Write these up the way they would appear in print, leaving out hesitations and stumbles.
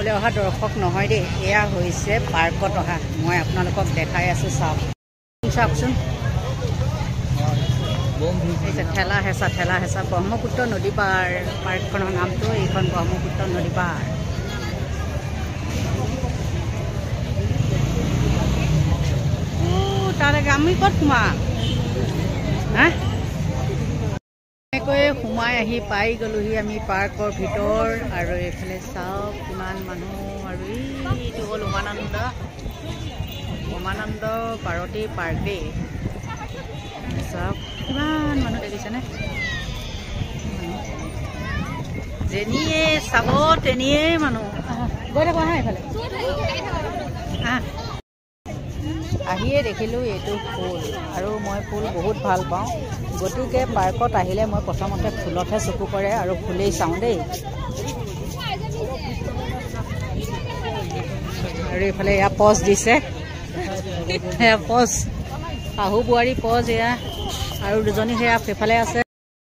চাবলৈ অহা দৰ্শক নহয় দেই, এয়া হৈছে পাৰ্কত অহা। মই আপোনালোকক দেখাই আছোঁ, চাওকচোন। ঠেলা হেঁচা ব্ৰহ্মপুত্ৰ নদী পাৰ। পাৰ্কখনৰ নামটো এইখন ব্ৰহ্মপুত্ৰ নদী পাৰ। তালৈকে আমি ক'ত সোমাম হা? এনেকৈয়ে সোমাই আহি পাই গ'লোহি আমি পাৰ্কৰ ভিতৰ। আৰু এইফালে চাওক কিমান মানুহ। আৰু এইটো হ'ল উমানন্দ পাৰ্বতী পাৰ্ক দেই। চাওক কিমান মানুহ দেখিছেনে? যেনিয়ে চাব তেনিয়ে মানুহ। গৈ থাকোঁ আহা এইফালে। আহিয়ে দেখিলোঁ এইটো ফুল, আৰু মই ফুল বহুত ভাল পাওঁ। গতিকে পাৰ্কত আহিলে মই প্ৰথমতে ফুলতহে চকু পৰে আৰু ফুলেই চাওঁ দেই। আৰু এইফালে এয়া পজ দিছে, সেয়া পজ, শাহু বোৱাৰী পজ এয়া। আৰু দুজনী সেয়া সেইফালে আছে।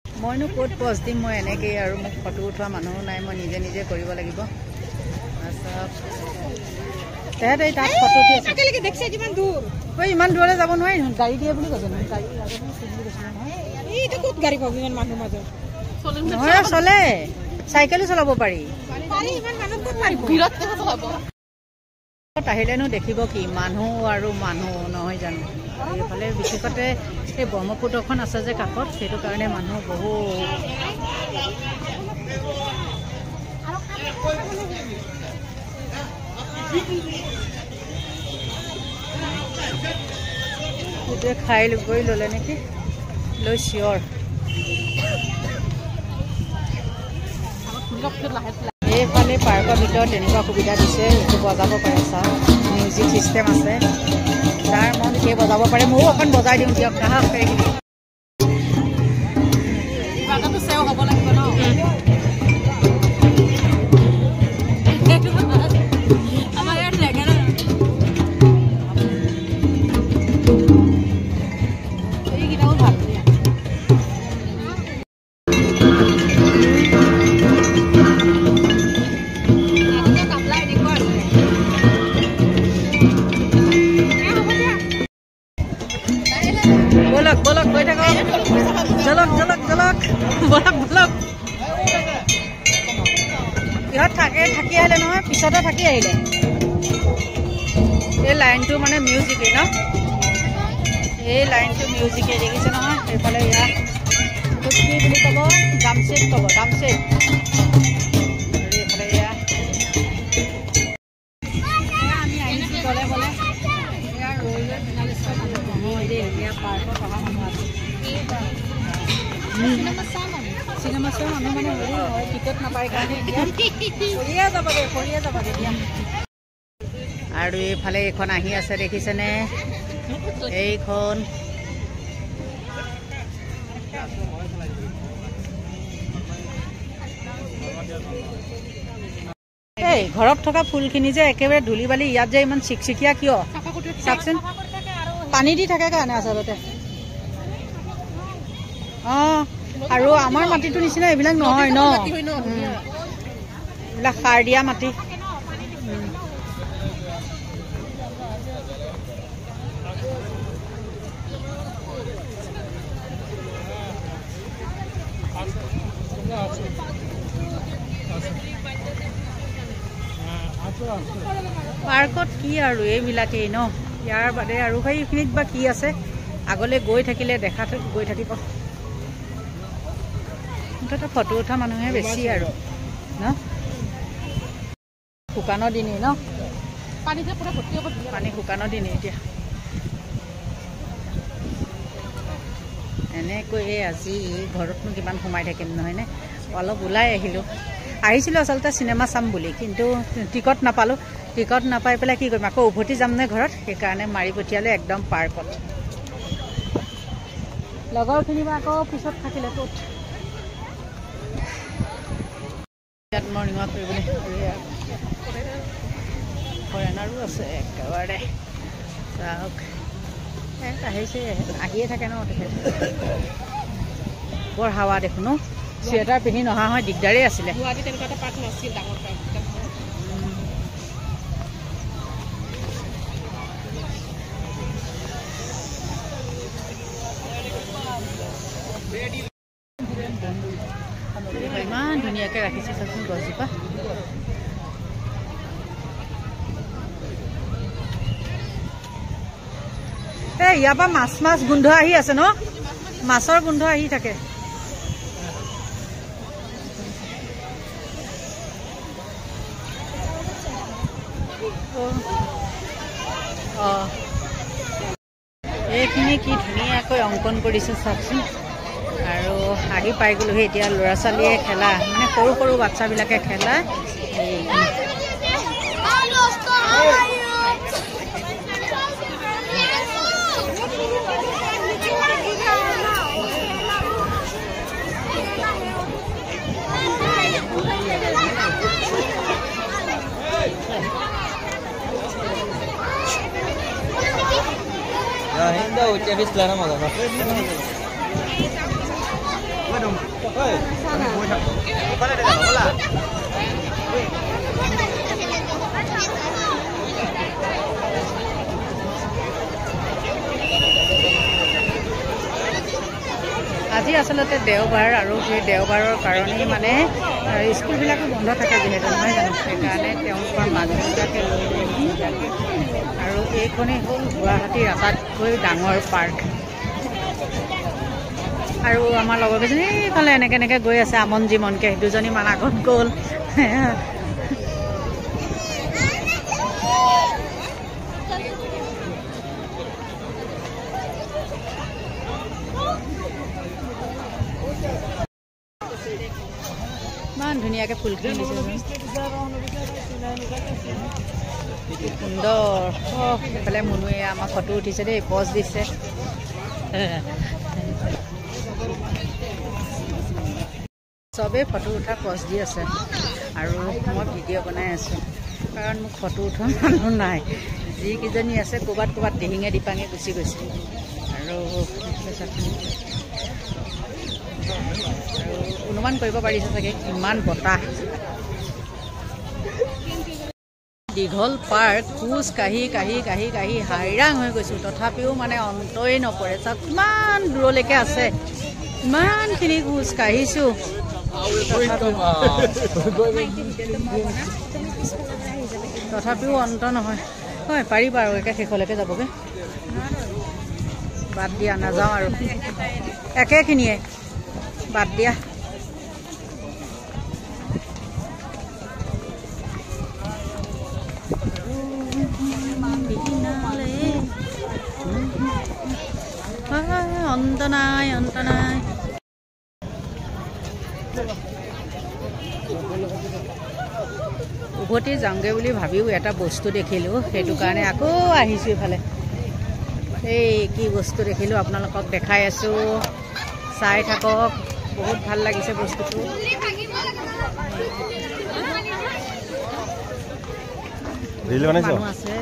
মইনো ক'ত পজ দিম, মই এনেকেই আৰু। মোক ফটো উঠোৱা মানুহো নাই, মই নিজে নিজে কৰিব লাগিব। তেহেঁতে তাত ফটো উঠি আছে। ইমান দূৰলৈ যাব নোৱাৰি, গাড়ী দিয়ে বুলি কৈছে। নহয় চলে, চাইকেলো চলাব পাৰি। আহিলেনো দেখিব কি, মানুহ আৰু মানুহ নহয় জানো। এইফালে বিশেষতে এই ব্ৰহ্মপুত্ৰখন আছে যে কাষত, সেইটো কাৰণে মানুহ বহুত। গোটেই খাই গৈ ল'লে নেকি, লৈ চিঞৰ। এইফালে পাৰ্কৰ ভিতৰত তেনেকুৱা সুবিধা দিছে, এইটো বজাব পাৰে। চাওক মিউজিক চিষ্টেম আছে, যাৰ মন সেই বজাব পাৰে। ময়ো অকণ বজাই দিওঁ দিয়ক, আহক। চেও হ'ব লাগিব ন। বলক গৈ থাকক, জলক বলক। ইহঁত থাকি আহিলে নহয়, পিছতে থাকি আহিলে। এই লাইনটো মানে মিউজিকেই ন, এই লাইনটো মিউজিকেই দেখিছে নহয়। এইফালে ইয়াত কি বুলি ক'ব, ডামছেট ক'ব, ডামছেট। এইফালে এয়া আমি আহিছোঁ গ'লে ইয়াৰ ৰৈলৈ মেঘালেশ্বৰ মানুহ নহয় দেই। ইয়াৰ পাৰ্কত অহা মানুহ আছে। চিনেমা চোৱা মানুহ মানে হেৰি হয়, টিকেট নাপায় কাৰণে ফৰিয়ে যাবগৈ দিয়া। আৰু এইফালে এইখন আহি আছে দেখিছেনে, এইখন এই ঘৰত থকা ফুলখিনি যে একেবাৰে ধূলি বালি, ইয়াত যে ইমান চিকচিকীয়া কিয় চাওকচোন। পানী দি থাকে কাৰণে আচলতে। আৰু আমাৰ মাটিটোৰ নিচিনা এইবিলাক নহয় ন, এইবিলাক সাৰ দিয়া মাটি। পাৰ্কত কি আৰু এইবিলাকেই ন, ইয়াৰ বাদে আৰু সেইখিনিত বা কি আছে। আগলৈ গৈ থাকিলে দেখা গৈ থাকিব। মুঠতে ফটো উঠা মানুহে বেছি আৰু ন। শুকানৰ দিনেই ন, পানী শুকানৰ দিনেই এতিয়া। এনেকৈ আজি ঘৰতনো কিমান সোমাই থাকিম নহয়নে। অলপ ওলাই আহিছিলোঁ আচলতে চিনেমা চাম বুলি, কিন্তু টিকট নাপালোঁ। টিকট নাপাই পেলাই কি কৰিম, আকৌ উভতি যাম নে ঘৰত, সেইকাৰণে মাৰি পঠিয়ালে একদম পাৰ্কত। লগৰখিনি বা আকৌ পিছত থাকিলে ক'ত। ইয়াত মৰ্ণিং ৱাক কৰিবলৈ ফৰেনাৰো আছে একেবাৰে। চাওক আহিছে, আহিয়ে থাকে ন তেখেত। বৰ হাৱা দেখোন ন, চুৱেটাৰ পিন্ধি নহা হয় দিগদাৰেই আছিলে। ইমান ধুনীয়াকৈ ৰাখিছে চাচোন গছজোপা। ইয়াৰ পৰা মাছ গোন্ধ আহি আছে ন, মাছৰ গোন্ধ আহি থাকে। এইখিনি কি ধুনীয়াকৈ অংকন কৰিছে চাওকচোন। আৰু আহি পাই গ'লোহি এতিয়া ল'ৰা ছোৱালীয়ে খেলা, মানে সৰু সৰু বাচ্চাবিলাকে খেলা। Ainda o Chavis Clara mau apa? আজি আচলতে দেওবাৰ, আৰু সেই দেওবাৰৰ কাৰণেই মানে স্কুলবিলাকো বন্ধ থাকে যিহেতু, নহয় জানো, সেইকাৰণে তেওঁলোকৰ মানুহবিলাকে লৈ যায়। আৰু এইখনেই হ'ল গুৱাহাটীৰ আটাইতকৈ ডাঙৰ পাৰ্ক। আৰু আমাৰ লগৰকেইজনী এইফালে এনেকৈ গৈ আছে আমন জিমনকৈ, দুজনীমান আগত গ'ল। ইমান ধুনীয়াকৈ ফুলখিনি দিছে, সুন্দৰ। এইফালে মুনুৱে আমাৰ ফটো উঠিছে দেই, পজ দিছে। চবেই ফটো উঠা পজ দি আছে, আৰু মই ভিডিঅ' বনাই আছোঁ কাৰণ মোক ফটো উঠা মানুহ নাই। যিকেইজনী আছে ক'ৰবাত দিহিঙে দিপাঙে গুচি গৈছে। আৰু অনুমান কৰিব পাৰিছে চাগে ইমান বতাহ। দীঘল পাৰ্ক, খোজ কাঢ়ি হাইৰাং হৈ গৈছোঁ, তথাপিও মানে অন্তই নপৰে। চাওক কিমান দূৰলৈকে আছে, ইমানখিনি খোজ কাঢ়িছোঁ, তথাপিও অন্ত নহয়। হয়, পাৰিবা আৰু একে শেষলৈকে যাবগৈ। বাদ দিয়া, নাযাওঁ আৰু, একেখিনিয়ে বাদ দিয়া। অন্ত নাই। উভতি যাওঁগৈ বুলি ভাবিও এটা বস্তু দেখিলোঁ, সেইটো কাৰণে আকৌ আহিছোঁ এইফালে। এই কি বস্তু দেখিলোঁ আপোনালোকক দেখাই আছোঁ, চাই থাকক। বহুত ভাল লাগিছে বস্তুটো। মানুহ আছে,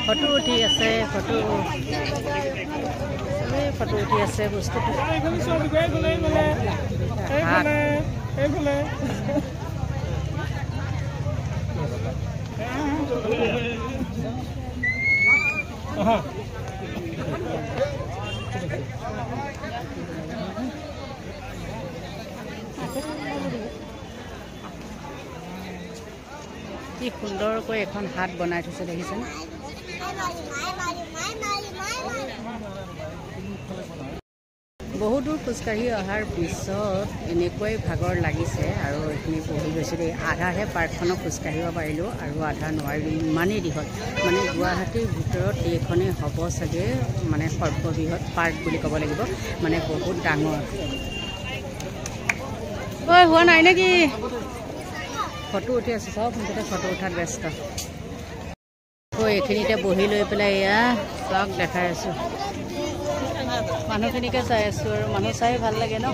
ফটো উঠি আছে, ফটো উঠি আছে বস্তুটো। কি সুন্দৰকৈ এখন হাত বনাই থৈছে দেখিছেনে? বহু দূৰ খোজকাঢ়ি অহাৰ পিছত এনেকুৱাই ভাগৰ লাগিছে, আৰু এইখিনি বহি গৈছোঁ দেই। আধাহে পাৰ্কখনত খোজকাঢ়িব পাৰিলোঁ, আৰু আধা নোৱাৰিলোঁ, ইমানেই দীঘল। মানে গুৱাহাটীৰ ভিতৰত এইখনেই হ'ব চাগে মানে সৰ্ববৃহৎ পাৰ্ক বুলি ক'ব লাগিব, মানে বহুত ডাঙৰ। ঐ হোৱা নাই নেকি? ফটো উঠি আছে, চব মুঠতে ফটো উঠাত ব্যস্ত। এইখিনিতে বহি লৈ পেলাই এয়া চক দেখাই আছোঁ, মানুহখিনিকে চাই আছোঁ। আৰু মানুহ চাই ভাল লাগে ন।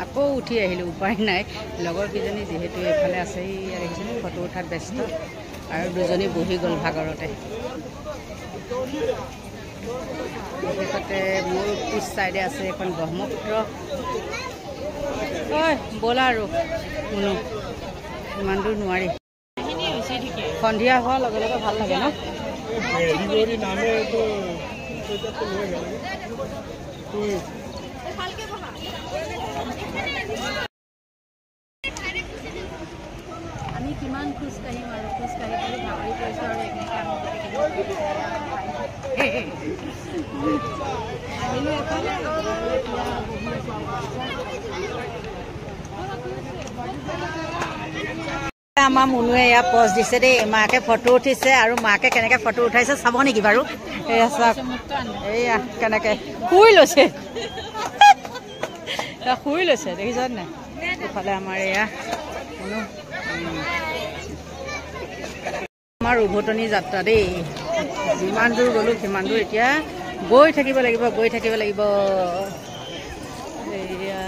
আকৌ উঠি আহিলোঁ, উপায় নাই। লগৰকেইজনী যিহেতু এইফালে আছে, দেখিছেনে ফটো উঠাত ব্যস্ত, আৰু দুজনী বহি গ'ল ভাগৰতে। বিশেষতে মোৰ পিছ চাইডে আছে এখন ব্ৰহ্মপুত্ৰ। ঐ ব'লা আৰু কোনো ইমান দূৰ নোৱাৰি। সন্ধিয়া হোৱাৰ লগে লগে ভাল লাগে ন? আমি কিমান খোজকাঢ়িম আৰু খোজকাঢ়ি পেলাই ভাগৰি পৰিছোঁ আৰু আমাৰ মুনুৱে ইয়াত পজ দিছে দেই। মাকে ফটো উঠিছে আৰু মাকে কেনেকে ফটো উঠাইছে চাব নেকি বাৰু? এয়া চাওক, এয়া কেনেকে শুই লৈছে, শুই লৈছে দেখিছ নাই? ইফালে আমাৰ এয়া মুনু, আমাৰ উভতনি যাত্ৰা দেই। যিমান দূৰ গ'লো সিমান দূৰ এতিয়া গৈ থাকিব লাগিব, গৈ থাকিব লাগিব। এয়া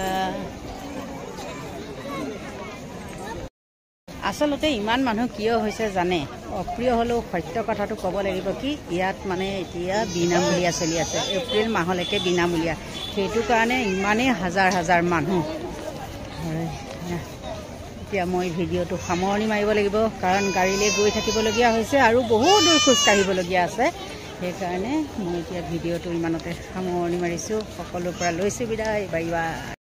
আচলতে ইমান মানুহ কিয় হৈছে জানে? অপ্ৰিয় হ'লেও সত্য কথাটো ক'ব লাগিব কি, ইয়াত মানে এতিয়া বিনামূলীয়া চলি আছে, এপ্ৰিল মাহলৈকে বিনামূলীয়া। সেইটো কাৰণে ইমানেই হাজাৰ হাজাৰ মানুহ। এতিয়া মই ভিডিঅ'টো সামৰণি মাৰিব লাগিব, কাৰণ গাড়ীলৈ গৈ থাকিবলগীয়া হৈছে আৰু বহুত দূৰ খোজকাঢ়িবলগীয়া আছে। সেইকাৰণে মই এতিয়া ভিডিঅ'টো ইমানতে সামৰণি মাৰিছোঁ। সকলোৰ পৰা লৈছোঁ বিদায়, বাই বাই।